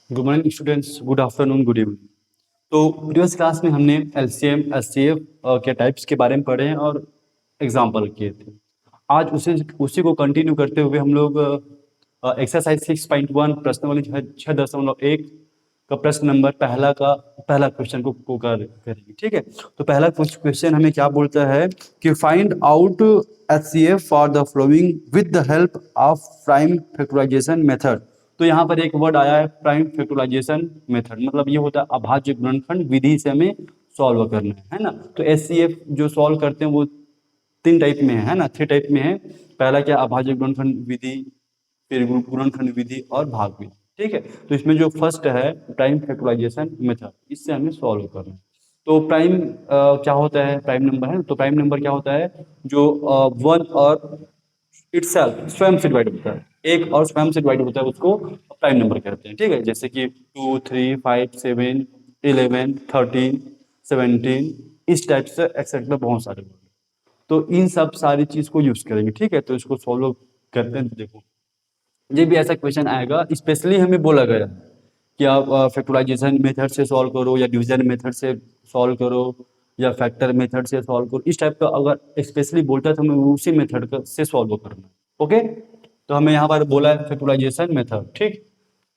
Good morning students, good afternoon, good evening. तो previous class में हमने एलसीएम एचसीएफ के टाइप्स के बारे में पढ़े हैं और एग्जाम्पल किए थे। आज उसी को कंटिन्यू करते हुए हम लोग एक्सरसाइज 6.1 प्रश्न वाली 6.1 का प्रश्न नंबर पहला क्वेश्चन को करेंगे। ठीक है, तो पहला क्वेश्चन हमें क्या बोलता है कि find out HCF for the following with the help of prime factorization method. तो यहाँ पर एक वर्ड आया है प्राइम फैक्टराइजेशन मेथड, मतलब ये होता है अभाज्य गुणनखंड विधि से हमें सॉल्व करना है ना। तो एचसीएफ जो सॉल्व करते हैं वो तीन टाइप में है ना, 3 टाइप में है। पहला क्या, अभाज्य गुणनखंड विधि, फिर गुणनखंड विधि और भाग विधि। ठीक है, तो इसमें जो फर्स्ट है प्राइम फैक्टराइजेशन मेथड, इससे हमें सॉल्व करना है। तो प्राइम क्या होता है, प्राइम नंबर है। तो प्राइम नंबर क्या होता है, जो वन और इटसेल्फ स्वयं से डिवाइड होता है, एक और स्वयं से डिवाइड होता है, उसको प्राइम नंबर कहते हैं। ठीक है, जैसे कि 2, 3, 5, 7, 11, 13, 17, इस टाइप से एक्सेट्रा बहुत सारे वर्ड। तो इन सब सारी चीज को यूज करेंगे। ठीक है, तो इसको सॉल्व करते हैं। तो देखो, ये भी ऐसा क्वेश्चन आएगा, स्पेशली हमें बोला गया है कि आप फैक्टराइजेशन मेथड से सॉल्व करो या डिवीजन मेथड से सॉल्व करो या फैक्टर मेथड से सॉल्व करो। इस टाइप का अगर स्पेशली बोलता है तो हमें उसी मेथड से सॉल्व करना है। ओके, तो हमें यहाँ पर बोला है फैक्टराइजेशन मेथड। ठीक,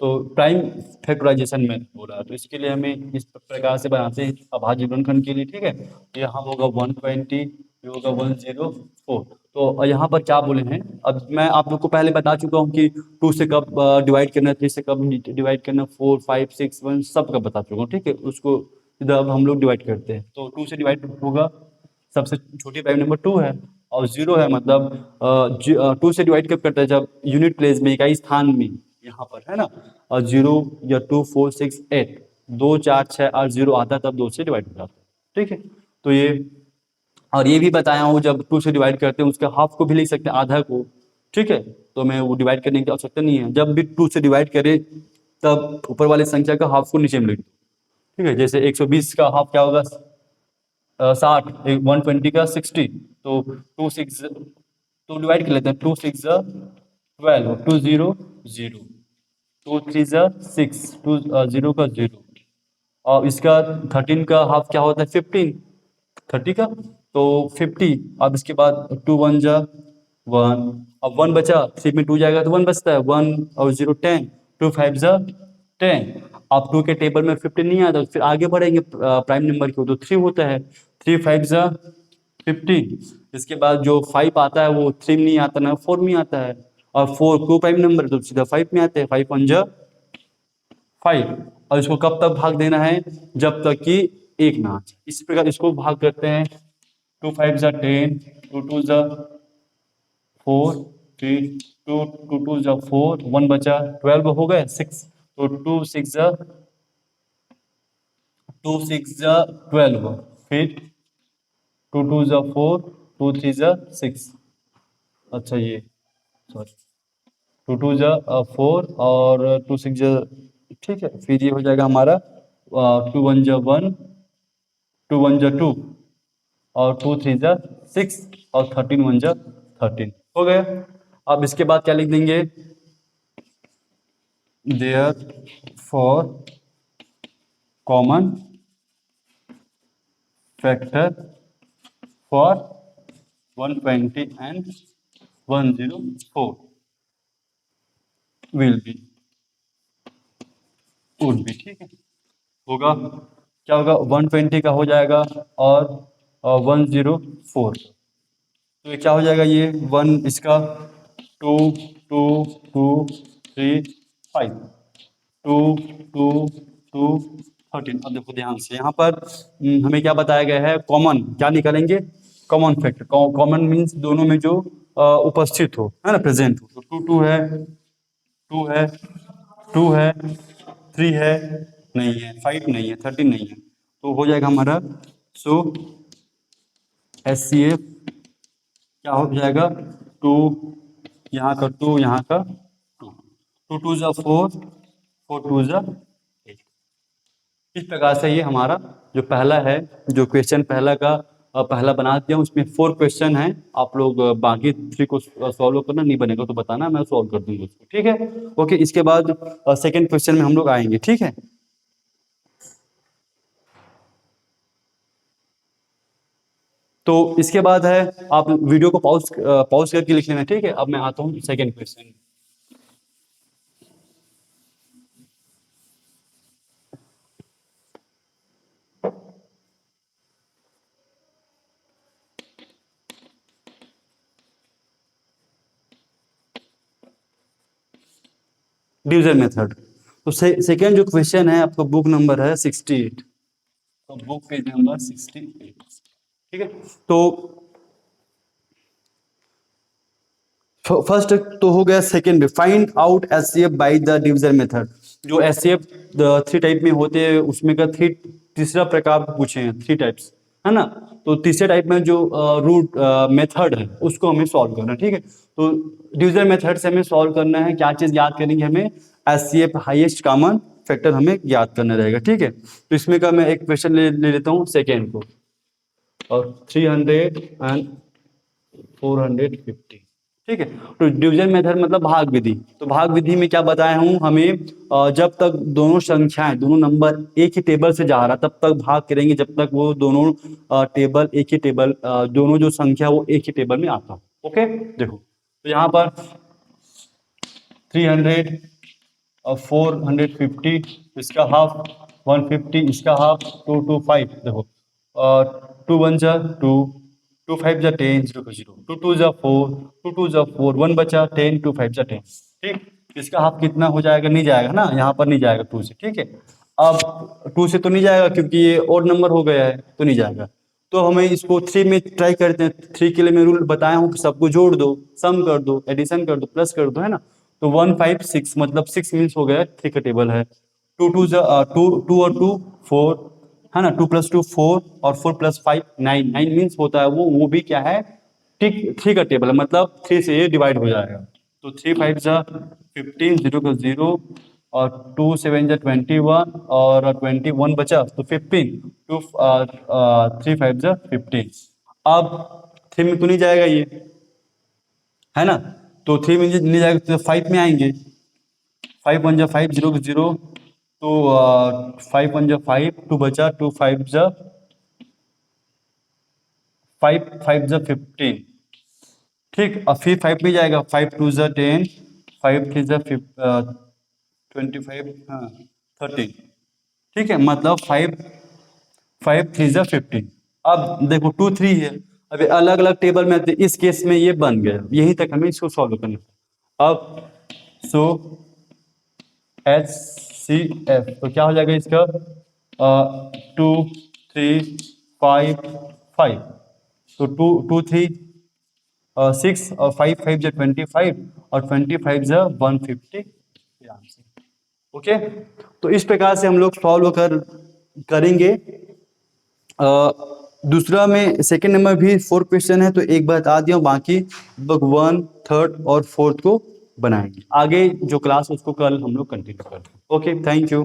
तो प्राइम फैक्टराइजेशन मेथड बोला है, तो इसके लिए हमें इस प्रकार से बनाते हैं अभाज्य गुणनखंड के लिए। ठीक है, तो यहाँ होगा 120, ये होगा 104। तो यहाँ पर क्या बोले हैं, अब मैं आप लोग को पहले बता चुका हूँ कि 2 से कब डिवाइड करना, 3 से कब डिवाइड करना, 4, 5, 6, 1 सब का बता चुका हूँ। ठीक है, उसको इधर अब हम लोग डिवाइड करते हैं। तो 2 से डिवाइड होगा, सबसे छोटी प्राइम नंबर 2 है और 0 है, मतलब 2 से डिवाइड कब करता है, जब यूनिट प्लेस में इकाई स्थान में यहाँ पर है ना, और 0 या 2, 4, 6, 8, 2, 4, 6 और 0 आता है तब 2 से डिवाइड हो जाता है। ठीक है, तो ये और ये भी बताया हूँ, जब 2 से डिवाइड करते हैं उसके हाफ को भी लिख सकते हैं, आधा को। ठीक है, तो मैं वो डिवाइड करने की आवश्यकता नहीं है, जब भी 2 से डिवाइड करें तब ऊपर वाले संख्या का हाफ को नीचे में लिख दो। ठीक है, जैसे 120 का हाफ क्या होगा, 60, 120 का 60, तो 2 6 तो डिवाइड कर लेते हैं, 2 6 12, 2 0 0, 2 3 6, 2 0 का 0, और इसका 13 का हाफ क्या होता है, 15, 30 का तो 50। अब इसके बाद 2 1 1, अब 1 बचा, 3 में 2 जाएगा तो 1 बचता है, 1 और 0 10, 2 5 10। अब 2 के टेबल में 15 नहीं आता, फिर आगे बढ़ेंगे प्राइम नंबर की, तो 3 होता है, 3 5 15। इसके बाद जो 5 आता है वो 3 में नहीं आता ना, 4 में आता है, और 4 को प्राइम नंबर तो सीधा 5 में आते हैं, 5 1 5। और इसको कब तक भाग देना है, जब तक कि एक ना आ जाए। इसी प्रकार इसको भाग करते हैं, 2 5 10, 2 2 4, 3 2 2 2 4, 1 बचा, 12 हो गए, 6, तो 2 6 12, फिर 2 2 4, 2 3 6, अच्छा ये सॉरी 2 2 4 और 2 6 ठीक है, फिर ये हो जाएगा हमारा 2 1 1, 2 1 2 और 2 3 6 और 13 1 13 हो गया। अब इसके बाद क्या लिख देंगे, therefore common factor for 120 and 104 will be would be. ठीक है, होगा क्या होगा, 120 का हो जाएगा और 104, तो ये क्या हो जाएगा, ये 1 इसका 2 2 2 3 5, 2 2 2 13। अब देखो ध्यान से, यहाँ पर हमें क्या बताया गया है, कॉमन क्या निकालेंगे, कॉमन फैक्टर। कॉमन मीन्स दोनों में जो उपस्थित हो, है ना, प्रेजेंट हो। तो 2 2 है, 2 है, 2 है, 3 है, नहीं है, 5 नहीं है, 13 नहीं है, तो हो जाएगा हमारा। सो HCF क्या हो जाएगा, 2 यहाँ का 2, यहाँ का 2, 2 2 4, 4 2 8। इस प्रकार से ये हमारा जो पहला है, जो क्वेश्चन पहला का पहला बना दिया हूँ, उसमें 4 क्वेश्चन हैं। आप लोग बाकी 3 को सॉल्व करना, नहीं बनेगा तो बताना, मैं सॉल्व कर दूंगा उसको, ठीक है। ओके, इसके बाद सेकंड क्वेश्चन में हम लोग आएंगे, ठीक है। तो इसके बाद है, आप वीडियो को पॉज करके लिख लेना, ठीक है। अब मैं आता हूँ सेकंड क्वेश्चन। Division method. तो सेकेंड जो क्वेश्चन है आपका, बुक नंबर है 68, तो बुक पेज नंबर 68, ठीक है। तो फर्स्ट तो हो गया, सेकेंड में find out HCF by the division method. जो एचसीएफ 3 टाइप में होते हैं, उसमें का तीसरा प्रकार पूछे हैं, 3 टाइप्स, है ना। तो तीसरे टाइप में जो रूट मेथड है उसको हमें सॉल्व करना है, ठीक है। तो डिवीजन मेथड से हमें सॉल्व करना है, क्या चीज याद करेंगे, हमें एचसीएफ हाईएस्ट कॉमन फैक्टर हमें याद करना रहेगा, ठीक है। तो इसमें का मैं एक क्वेश्चन ले लेता हूँ सेकेंड को, और 300 एंड 450, ठीक है। तो डिवीजन मेथड मतलब भाग विधि। तो भाग विधि में क्या बताया हूँ, हमें जब तक दोनों संख्याएं, दोनों नंबर एक ही टेबल से जा रहा तब तक भाग करेंगे, जब तक वो दोनों टेबल एक ही टेबल, दोनों जो संख्या वो एक ही टेबल में आता। ओके, देखो तो यहाँ पर 300 और 450, इसका हाफ 150, इसका हाफ 225, देखो 2 1 जा 2, 2 5 जा 10, 0 का 0, 2 2 जा 4, 2 2 जा 4, 1 बचा 10, 2 5 जा 10, ठीक। इसका हाफ कितना हो जाएगा, नहीं जाएगा ना, यहाँ पर नहीं जाएगा 2 से, ठीक है। अब 2 से तो नहीं जाएगा क्योंकि ये ओड नंबर हो गया है, तो नहीं जाएगा। तो हमें इसको 3 में ट्राई करते हैं। 3 के लिए मैं रूल बताया हूँ कि सबको जोड़ दो, सम कर दो, एडिशन कर दो, प्लस कर दो, है ना। तो 1 5 6 मतलब 6 मीन्स हो गया 3 का टेबल है। 2 2 2 2 और 2 4, है ना। 2 + 2 4 और 4 + 5 9, 9 मीन्स होता है वो भी क्या है, ठीक 3 का टेबल है, मतलब 3 से ये डिवाइड हो जाएगा। तो 3 5 जा 15, 0 का 0, और 2 7 जा 21, और 21 बचा तो 15, 2 3 5 जा 15। अब 3 में तो नहीं जाएगा ये, है ना। तो 3 में नहीं जाएगा तो 5 में आएंगे। 5 1 जा 5, 0 का 0, तो 5 1 जा 5, 2 बचा, 2 5 जा 5 5 जा 15, ठीक। अब फिर 5 में जाएगा, 5 2 जा 10, 5 3 जा 25, हाँ 30, ठीक है। मतलब 5 5 3 जा 15। अब देखो 2 3 है, अभी अलग अलग टेबल में आते, इस केस में ये बन गया, यहीं तक हमें इसको सॉल्व करना है। अब सो HCF तो क्या हो जाएगा इसका, 2 3 5 5, तो 2 2 3 6, और 5 5 जा 25, और 25 जा 150 आंसर। ओके, तो इस प्रकार से हम लोग सॉल्व करेंगे। दूसरा में सेकंड नंबर भी 4 क्वेश्चन है, तो एक बार बता दिया, बाकी लगभग 1 3 और 4 को बनाएंगे। आगे जो क्लास उसको कल हम लोग कंटिन्यू करते हैं। Okay, thank you.